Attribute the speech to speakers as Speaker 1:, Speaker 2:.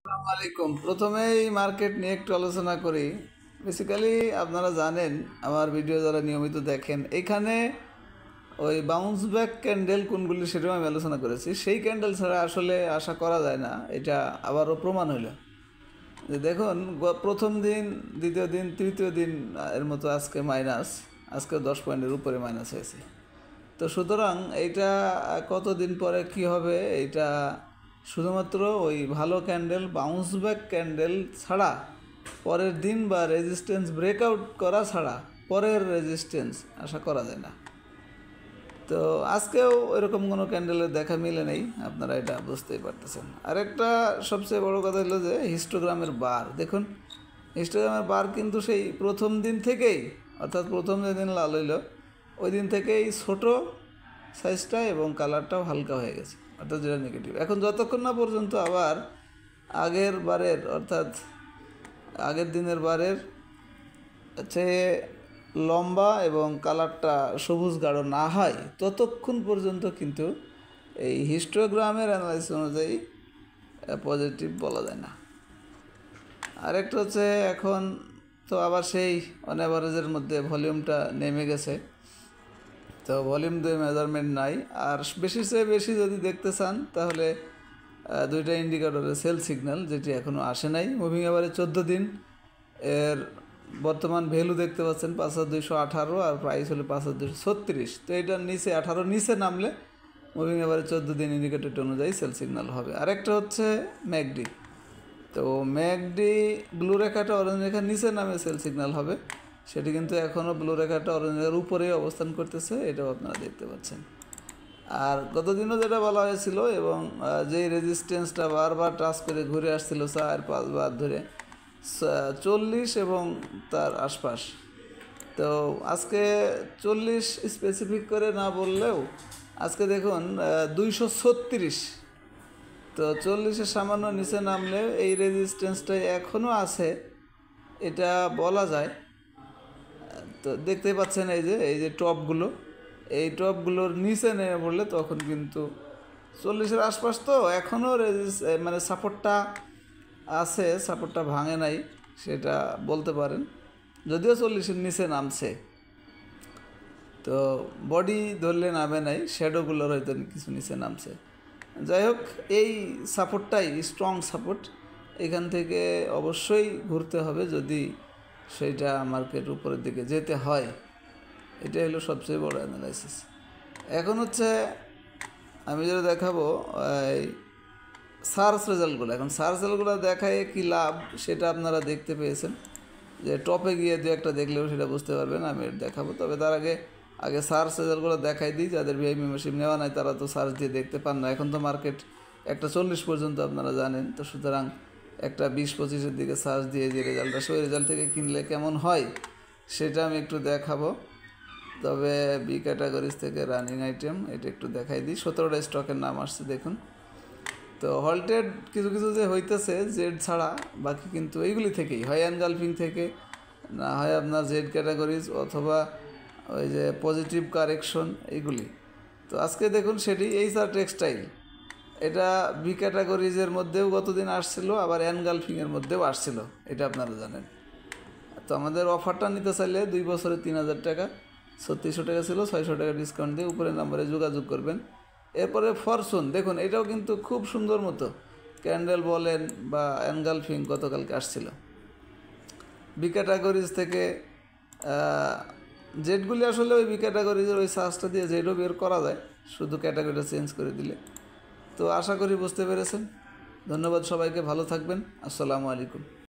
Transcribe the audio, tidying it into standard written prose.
Speaker 1: আসসালামু আলাইকুম। প্রথমেই মার্কেট নিয়ে একটু আলোচনা করি। বেসিক্যালি আপনারা জানেন, আমার ভিডিও যারা নিয়মিত দেখেন, এইখানে ওই বাউন্স ব্যাক ক্যান্ডেল কোনগুলি সেটাও আমি আলোচনা করেছি। সেই ক্যান্ডেল ছাড়া আসলে আশা করা যায় না, এটা আবারও প্রমাণ হইল যে দেখুন, প্রথম দিন, দ্বিতীয় দিন, তৃতীয় দিন এর মতো আজকে মাইনাস, আজকে 10 পয়েন্টের উপরে মাইনাস হয়েছে। তো সুতরাং এইটা কতদিন পরে কি হবে, এইটা শুধুমাত্র ওই ভালো ক্যান্ডেল, বাউন্স ব্যাক ক্যান্ডেল ছাড়া, পরের দিন বা রেজিস্ট্যান্স ব্রেকআউট করা ছাড়া পরের রেজিস্ট্যান্স আশা করা যায় না। তো আজকেও এরকম কোনো ক্যান্ডেলের দেখা মিলে নেই, আপনারা এটা বুঝতেই পারতেছেন। আরেকটা সবচেয়ে বড় কথা হলো যে হিস্টোগ্রামের বার দেখুন। হিস্টোগ্রামের বার কিন্তু সেই প্রথম দিন থেকেই, অর্থাৎ প্রথম যেদিন লাল হইল ওই দিন থেকেই ছোট সাইজটা এবং কালারটাও হালকা হয়ে গেছে, অর্থাৎ যেটা নেগেটিভ। এখন যতক্ষণ না পর্যন্ত আবার আগের বারের, অর্থাৎ আগের দিনের বারের চেয়ে লম্বা এবং কালারটা সবুজ গাঢ় না হয়, ততক্ষণ পর্যন্ত কিন্তু এই হিস্টোগ্রামের অ্যানালাইসিস অনুযায়ী পজিটিভ বলা যায় না। আরেকটা হচ্ছে, এখন তো আবার সেই অন অ্যাভারেজের মধ্যে ভলিউমটা নেমে গেছে, তো ভলিউম দিয়ে মেজারমেন্ট নাই। আর বেশির চেয়ে বেশি যদি দেখতে চান তাহলে দুইটা ইন্ডিকেটরের সেল সিগন্যাল, যেটি এখনও আসে নাই। মুভিং অ্যাভারেজ 14 দিন, এর বর্তমান ভ্যালু দেখতে পাচ্ছেন 5218, আর প্রাইস হলো 5236। তো এটার নিচে 18 নিচে নামলে মুভিং অ্যাভারেজ 14 দিন ইন্ডিকেটর অনুযায়ী সেল সিগন্যাল হবে। আরেকটা হচ্ছে ম্যাকডি। তো ম্যাকডি ব্লু রেখাটা অরেঞ্জ রেখার নিচে নামে সেল সিগন্যাল হবে, সেটি কিন্তু এখনও ব্লু রেখাটা অরেঞ্জ রেখার উপরেই অবস্থান করতেছে, এটাও আপনারা দেখতে পাচ্ছেন। আর গতদিনও যেটা বলা হয়েছিল, এবং যেই রেজিস্ট্যান্সটা বারবার টাচ করে ঘুরে আসছিল 4-5 বার ধরে, 40 এবং তার আশপাশ। তো আজকে 40 স্পেসিফিক করে না বললেও আজকে দেখুন 236। তো 40-এর সামান্য নিচে নামলে এই রেজিস্ট্যান্সটা এখনও আছে, এটা বলা যায়। তো দেখতেই পাচ্ছেন এই যে টপগুলো, এই টপগুলোর নিচে নেমে পড়লে তখন কিন্তু 40-এর আশপাশ, তো এখনও মানে সাপোর্টটা আছে, সাপোর্টটা ভাঙে নাই সেটা বলতে পারেন, যদিও 40-এর নিচে নামছে। তো বডি ধরলে নামে নাই, শ্যাডোগুলোর হয়তো কিছু নিচে নামছে। যাই হোক, এই সাপোর্টটাই স্ট্রং সাপোর্ট, এখান থেকে অবশ্যই ঘুরতে হবে যদি সেইটা মার্কেট উপরের দিকে যেতে হয়। এটাই হলো সবচেয়ে বড় অ্যানালাইসিস। এখন হচ্ছে আমি যেটা দেখাবো এই সার্চ রেজাল্টগুলো। এখন সার্চ রেজাল্টগুলো দেখায় কি লাভ, সেটা আপনারা দেখতে পেয়েছেন, যে টপে গিয়ে দু একটা দেখলেও সেটা বুঝতে পারবেন। আমি এটা দেখাবো, তবে তার আগে সার্চ রেজাল্টগুলো দেখাই দিই। যাদের ভিআই মেম্বারশিপ নেওয়া নাই তারা তো সার্চ দিয়ে দেখতে পান না। এখন তো মার্কেট একটা 40 পর্যন্ত আপনারা জানেন, তো সুতরাং একটা 20-25-এর দিকে সার্চ দিয়ে যে রেজাল্ট আসে, ওই রেজাল্ট থেকে কিনলে কেমন হয় সেটা আমি একটু দেখাবো। তবে বি ক্যাটাগরিজ থেকে রানিং আইটেম এটা একটু দেখাই দিই। 17টা স্টকের নাম আসছে দেখুন। তো হল্টেড কিছু কিছু যে হইতেছে জেড ছাড়া, বাকি কিন্তু এইগুলি থেকেই হয়, এনগালফিং থেকে, না হয় আপনার জেড ক্যাটাগরিজ, অথবা ওই যে পজিটিভ কারেকশন, এইগুলি। তো আজকে দেখুন সেটি এইচআর টেক্সটাইল, এটা বি ক্যাটাগরিজের মধ্যেও গতদিন আসছিল, আবার এনগালফিংয়ের মধ্যেও আসছিল, এটা আপনারা জানেন। তো আমাদের অফারটা নিতে চাইলে 2 বছরে 3000 টাকা, 3600 টাকা ছিল, 600 টাকা ডিসকাউন্ট দিয়ে উপরের নাম্বারে যোগাযোগ করবেন। এরপরে ফরচুন দেখুন, এটাও কিন্তু খুব সুন্দর মতো ক্যান্ডেল বলেন বা এনগালফিং গতকালকে আসছিল। বি ক্যাটাগরিজ থেকে জেডগুলি আসলে ওই বি ক্যাটাগরিজের ওই সার্চটা দিয়ে জেডও বের করা যায়, শুধু ক্যাটাগরিটা চেঞ্জ করে দিলে। তো আশা করি বুঝতে পেরেছেন। ধন্যবাদ সবাইকে, ভালো থাকবেন। আসসালামু আলাইকুম।